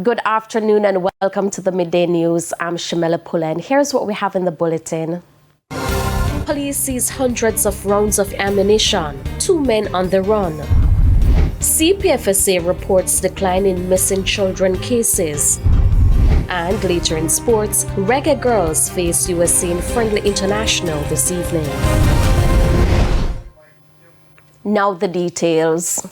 Good afternoon and welcome to the Midday News. I'm Shamela Pullen. Here's what we have in the bulletin. Police seize hundreds of rounds of ammunition. 2 men on the run. CPFSA reports decline in missing children cases. And later in sports, reggae girls face USA in Friendly International this evening. Now the details.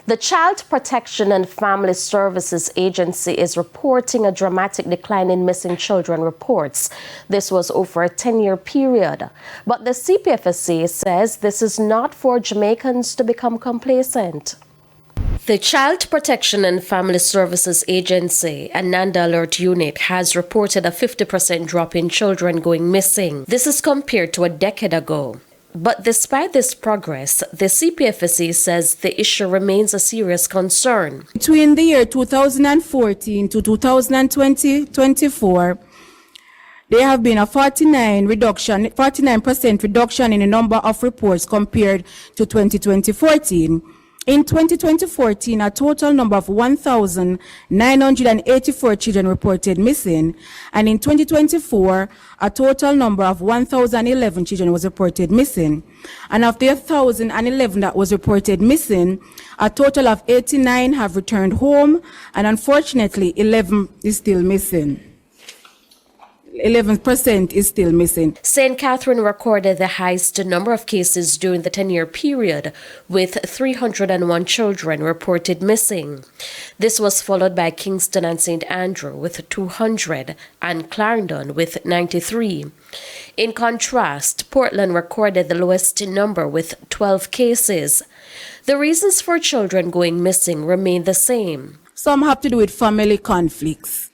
The Child Protection and Family Services Agency is reporting a dramatic decline in missing children reports. This was over a 10-year period. But the CPFSA says this is not for Jamaicans to become complacent. The Child Protection and Family Services Agency, a Nanda Alert Unit, has reported a 50% drop in children going missing. This is compared to a decade ago. But despite this progress, the CPFSA says the issue remains a serious concern. Between the year 2014 to 2024, there have been a 49% reduction in the number of reports compared to 2014. In 2014, a total number of 1,984 children reported missing, and in 2024, a total number of 1,011 children was reported missing. And of the 1,011 that was reported missing, a total of 89 have returned home, and unfortunately, 11 is still missing. 11% is still missing. St. Catherine recorded the highest number of cases during the 10-year period, with 301 children reported missing. This was followed by Kingston and St. Andrew with 200 and Clarendon with 93. In contrast, Portland recorded the lowest number with 12 cases. The reasons for children going missing remain the same. Some have to do with family conflicts.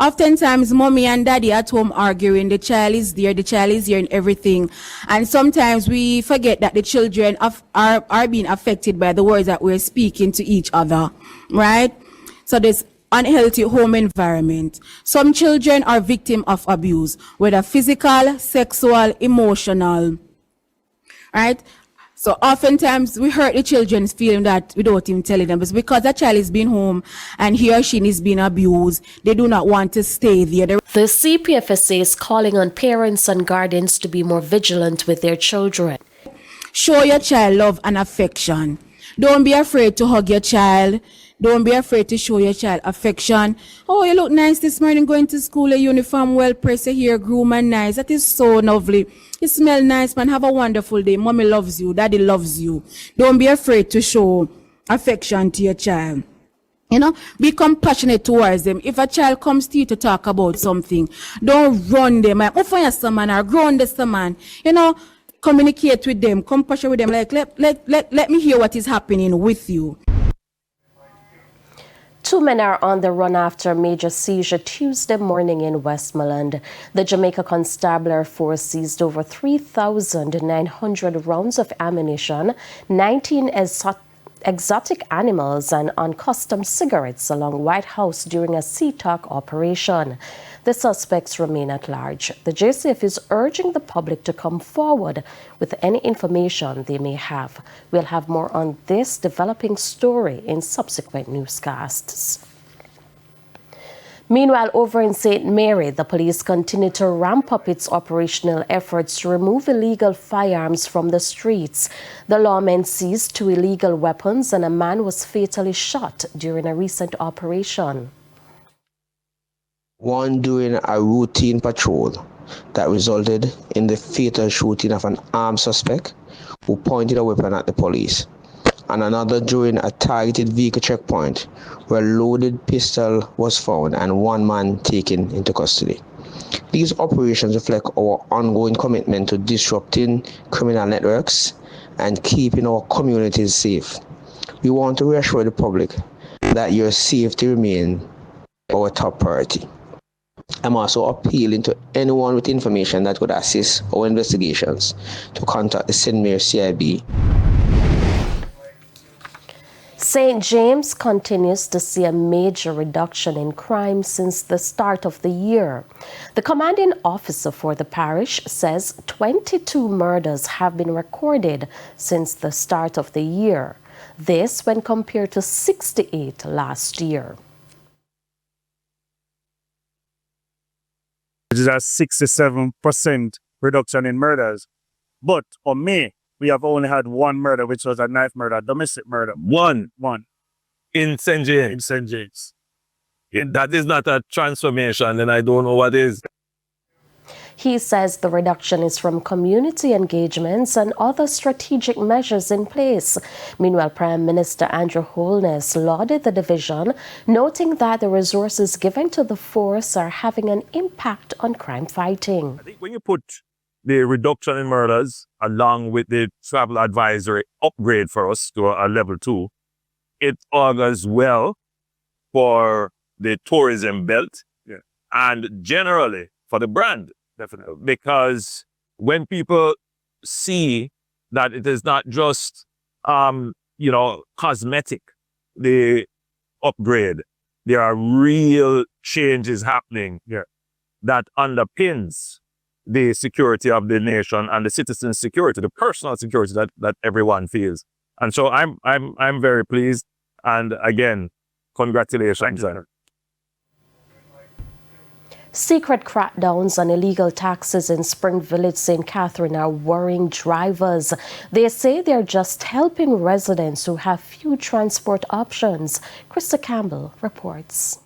Oftentimes, mommy and daddy at home arguing, the child is there and everything. And sometimes we forget that the children are being affected by the words that we're speaking to each other, right? So there's unhealthy home environment. Some children are victims of abuse, whether physical, sexual, emotional, right? So oftentimes we hurt the children's feeling that without him telling them, but because that child is being home and he or she is being abused, they do not want to stay there. The CPFSA is calling on parents and guardians to be more vigilant with their children. Show your child love and affection. Don't be afraid to hug your child. Don't be afraid to show your child affection. Oh, you look nice this morning going to school, your uniform well pressed, your hair groomed and nice. That is so lovely. You smell nice, man. Have a wonderful day. Mommy loves you. Daddy loves you. Don't be afraid to show affection to your child. You know, be compassionate towards them. If a child comes to you to talk about something, don't run them. Or ground this man. You know, communicate with them, compassion with them. Like, let me hear what is happening with you. 2 men are on the run after a major seizure Tuesday morning in Westmoreland. The Jamaica Constabulary Force seized over 3,900 rounds of ammunition, 19 exotic animals and uncustomed cigarettes along White House during a sea-talk operation. The suspects remain at large. The JCF is urging the public to come forward with any information they may have. We'll have more on this developing story in subsequent newscasts. Meanwhile, over in St. Mary, the police continue to ramp up its operational efforts to remove illegal firearms from the streets. The lawmen seized 2 illegal weapons and a man was fatally shot during a recent operation. One during a routine patrol that resulted in the fatal shooting of an armed suspect who pointed a weapon at the police, and another during a targeted vehicle checkpoint where a loaded pistol was found and 1 man taken into custody. These operations reflect our ongoing commitment to disrupting criminal networks and keeping our communities safe. We want to reassure the public that your safety remains our top priority. I'm also appealing to anyone with information that could assist our investigations to contact the St. Mary CIB. St. James continues to see a major reduction in crime since the start of the year. The commanding officer for the parish says 22 murders have been recorded since the start of the year. This when compared to 68 last year. Which is a 67% reduction in murders. But on May, we have only had one murder, which was a knife murder, domestic murder. One In St. James. That is not a transformation, and I don't know what is. He says the reduction is from community engagements and other strategic measures in place. Meanwhile, Prime Minister Andrew Holness lauded the division, noting that the resources given to the force are having an impact on crime fighting. I think when you put the reduction in murders along with the travel advisory upgrade for us to a level 2, it augurs well for the tourism belt and generally for the brand. Definitely. Because when people see that it is not just, cosmetic, the upgrade, there are real changes happening that underpins the security of the nation and the citizens' security, the personal security that everyone feels. And so I'm very pleased. And again, congratulations. Secret crackdowns on illegal taxis in Spring Village, St. Catherine are worrying drivers. They say they're just helping residents who have few transport options. Krista Campbell reports.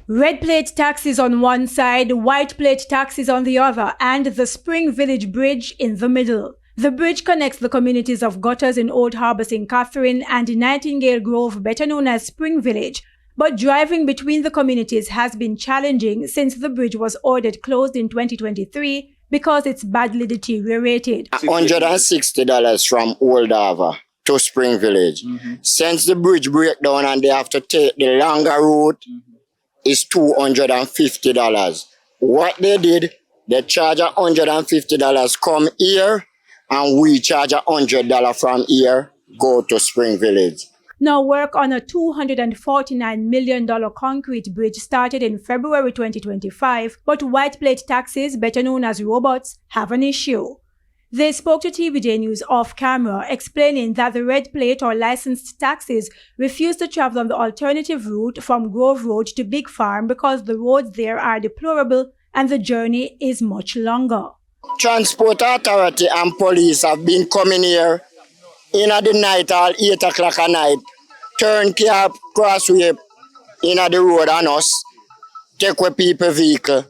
Red plate taxis on one side, white plate taxis on the other, and the Spring Village Bridge in the middle. The bridge connects the communities of Gutters in Old Harbour, St. Catherine, and Nightingale Grove, better known as Spring Village. But driving between the communities has been challenging since the bridge was ordered closed in 2023 because it's badly deteriorated. $160 from Old Harbour to Spring Village. Since the bridge breakdown and they have to take the longer route, is $250. What they did, they charge $150 come here, and we charge $100 from here, go to Spring Village. Now, work on a $249 million concrete bridge started in February 2025, but white plate taxis, better known as robots, have an issue. They spoke to TVJ News off camera, explaining that the red plate or licensed taxis refuse to travel on the alternative route from Grove Road to Big Farm because the roads there are deplorable and the journey is much longer. Transport Authority and police have been coming here in the night, all 8 o'clock at night, turn cab crossway in the road on us, take away people vehicle.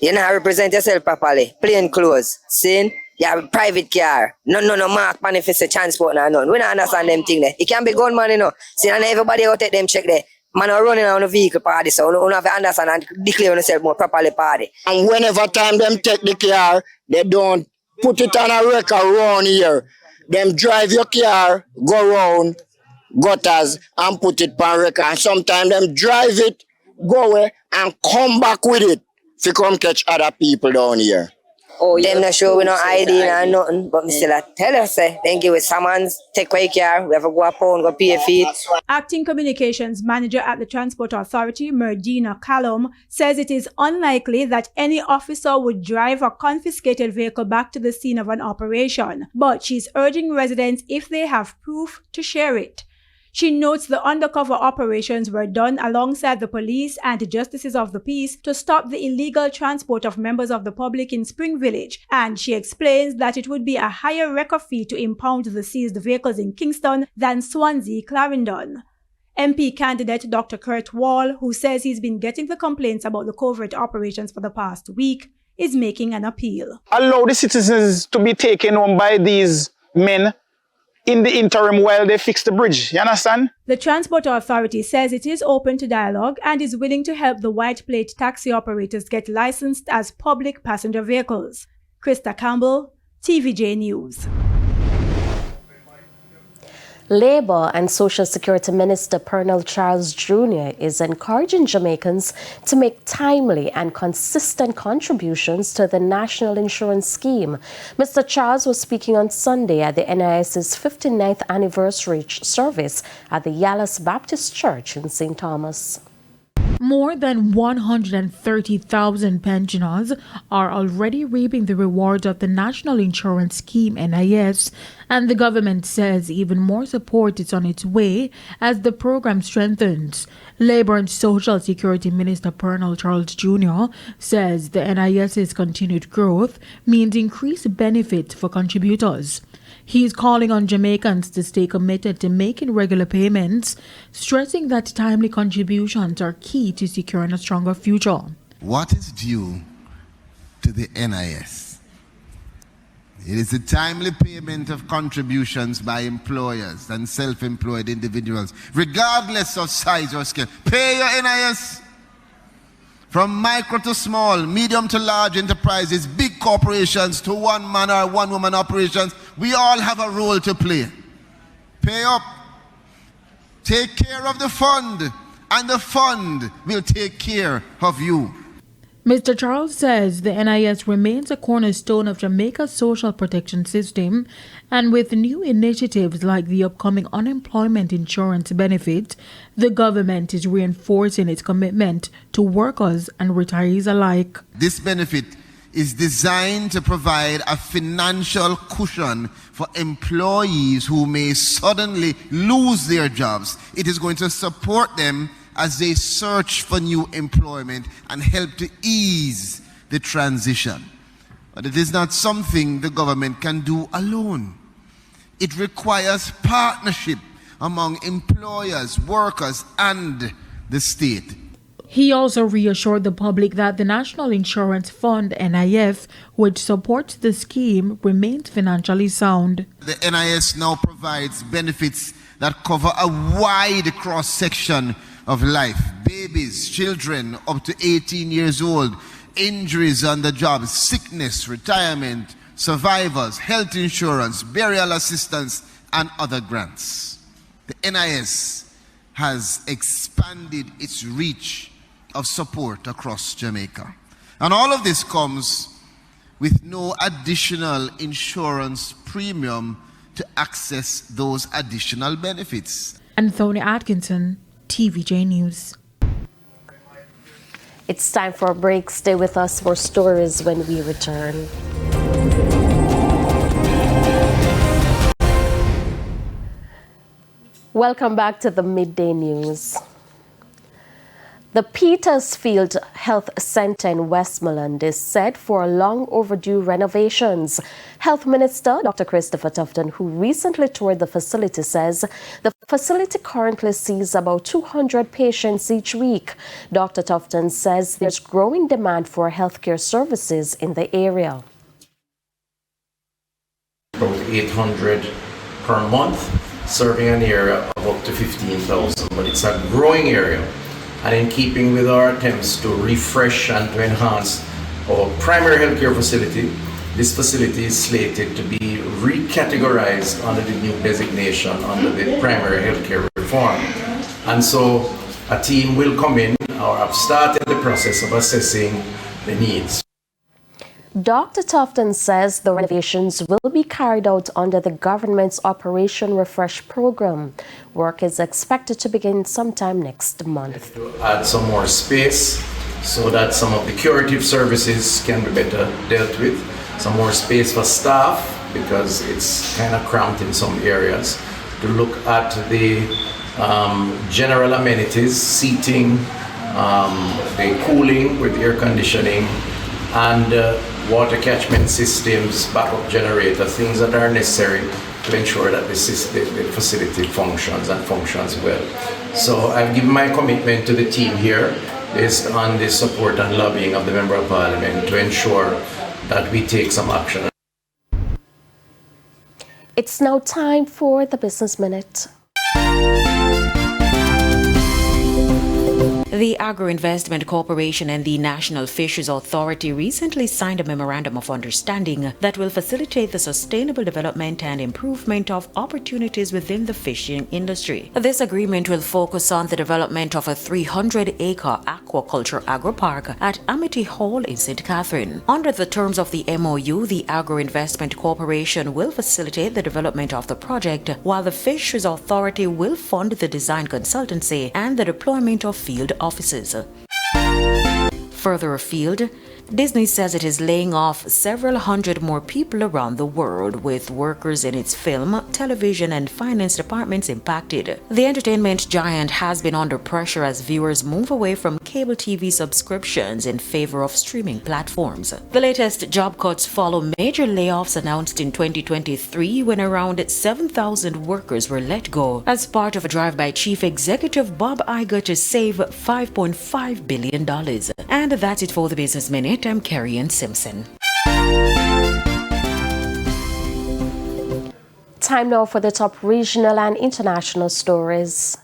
You know, represent yourself properly. Plain clothes. See? You have a private car. No mark manifest transport no none. We don't understand them thing there. It can be gunman, you know. See, and everybody out take them check there. Man are running on the vehicle party, so you have to understand and declare yourself more properly party. And whenever time them take the car, they don't put it on a record around here. Them drive your car, go round Gutters and put it on record. And sometimes them drive it, go away and come back with it to come catch other people down here. Oh, them not sure we no ID or nothing, but me still tell us, then give us summons, take away car, we have to go up and go pay a fee. Acting Communications Manager at the Transport Authority, Merdina Callum, says it is unlikely that any officer would drive a confiscated vehicle back to the scene of an operation, but she's urging residents, if they have proof, to share it. She notes the undercover operations were done alongside the police and the justices of the peace to stop the illegal transport of members of the public in Spring Village, and she explains that it would be a higher record fee to impound the seized vehicles in Kingston than Swansea, Clarendon. MP candidate Dr. Kurt Wall, who says he's been getting the complaints about the covert operations for the past week, is making an appeal. Allow the citizens to be taken on by these men in the interim while they fix the bridge. You understand? The Transport Authority says it is open to dialogue and is willing to help the white plate taxi operators get licensed as public passenger vehicles. Krista Campbell, TVJ News. Labour and Social Security Minister Pernell Charles Jr. is encouraging Jamaicans to make timely and consistent contributions to the National Insurance Scheme. Mr. Charles was speaking on Sunday at the NIS's 59th anniversary service at the Yallas Baptist Church in St. Thomas. More than 130,000 pensioners are already reaping the rewards of the National Insurance Scheme (NIS), and the government says even more support is on its way as the program strengthens. Labour and Social Security Minister Pernal Charles Jr. says the NIS's continued growth means increased benefits for contributors. He is calling on Jamaicans to stay committed to making regular payments, stressing that timely contributions are key to securing a stronger future. What is due to the NIS? It is the timely payment of contributions by employers and self-employed individuals, regardless of size or scale. Pay your NIS. From micro to small, medium to large enterprises, big corporations to one-man or one-woman operations, we all have a role to play. Pay up. Take care of the fund, and the fund will take care of you. Mr. Charles says the NIS remains a cornerstone of Jamaica's social protection system, and with new initiatives like the upcoming unemployment insurance benefit, the government is reinforcing its commitment to workers and retirees alike. This benefit is designed to provide a financial cushion for employees who may suddenly lose their jobs. It is going to support them as they search for new employment and help to ease the transition. But it is not something the government can do alone. It requires partnership among employers, workers, and the state. He also reassured the public that the National Insurance Fund, NIF, which supports the scheme, remains financially sound. The NIS now provides benefits that cover a wide cross-section of life. Babies, children up to 18 years old, injuries on the job, sickness, retirement, survivors, health insurance, burial assistance, and other grants. The NIS has expanded its reach of support across Jamaica. And all of this comes with no additional insurance premium to access those additional benefits. Anthony Atkinson, TVJ News. It's time for a break. Stay with us for stories when we return. Welcome back to the Midday News. The Petersfield Health Centre in Westmoreland is set for long overdue renovations. Health Minister Dr. Christopher Tufton, who recently toured the facility, says the facility currently sees about 200 patients each week. Dr. Tufton says there's growing demand for healthcare services in the area. About 800 per month, serving an area of up to 15,000, but it's a growing area. And in keeping with our attempts to refresh and to enhance our primary healthcare facility, this facility is slated to be recategorized under the new designation under the primary healthcare reform. And so a team will come in or have started the process of assessing the needs. Dr. Tufton says the renovations will be carried out under the government's Operation Refresh program. Work is expected to begin sometime next month. To add some more space so that some of the curative services can be better dealt with. Some more space for staff because it's kind of cramped in some areas. To look at the general amenities, seating, the cooling with air conditioning, and water catchment systems, backup generator, things that are necessary to ensure that the facility functions and functions well. So I've given my commitment to the team here based on the support and lobbying of the Member of Parliament to ensure that we take some action. It's now time for the Business Minute. The Agro-Investment Corporation and the National Fisheries Authority recently signed a memorandum of understanding that will facilitate the sustainable development and improvement of opportunities within the fishing industry. This agreement will focus on the development of a 300-acre aquaculture agro-park at Amity Hall in St. Catherine. Under the terms of the MOU, the Agro-Investment Corporation will facilitate the development of the project, while the Fisheries Authority will fund the design consultancy and the deployment of field offices. Further afield, Disney says it is laying off several hundred more people around the world, with workers in its film, television, and finance departments impacted. The entertainment giant has been under pressure as viewers move away from cable TV subscriptions in favor of streaming platforms. The latest job cuts follow major layoffs announced in 2023 when around 7,000 workers were let go as part of a drive by Chief Executive Bob Iger to save $5.5 billion. And that's it for the Business Minute. I'm Carrie Ann Simpson. Time now for the top regional and international stories.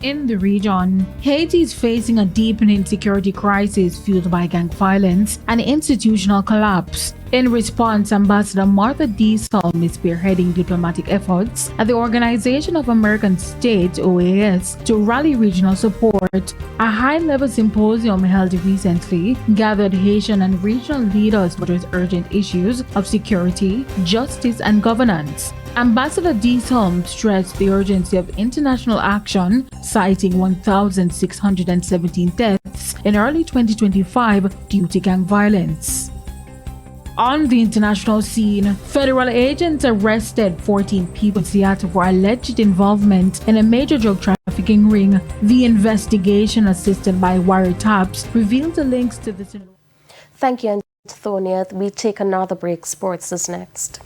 In the region, Haiti is facing a deepening security crisis fueled by gang violence and institutional collapse. In response, Ambassador Martha D. Salm is spearheading diplomatic efforts at the Organization of American States, OAS, to rally regional support. A high-level symposium held recently gathered Haitian and regional leaders to address urgent issues of security, justice, and governance. Ambassador D. Salm stressed the urgency of international action, citing 1,617 deaths in early 2025 due to gang violence. On the international scene, federal agents arrested 14 people in Seattle for alleged involvement in a major drug trafficking ring. The investigation, assisted by wiretaps, revealed the links to this. Thank you, Antonia. We take another break. Sports is next.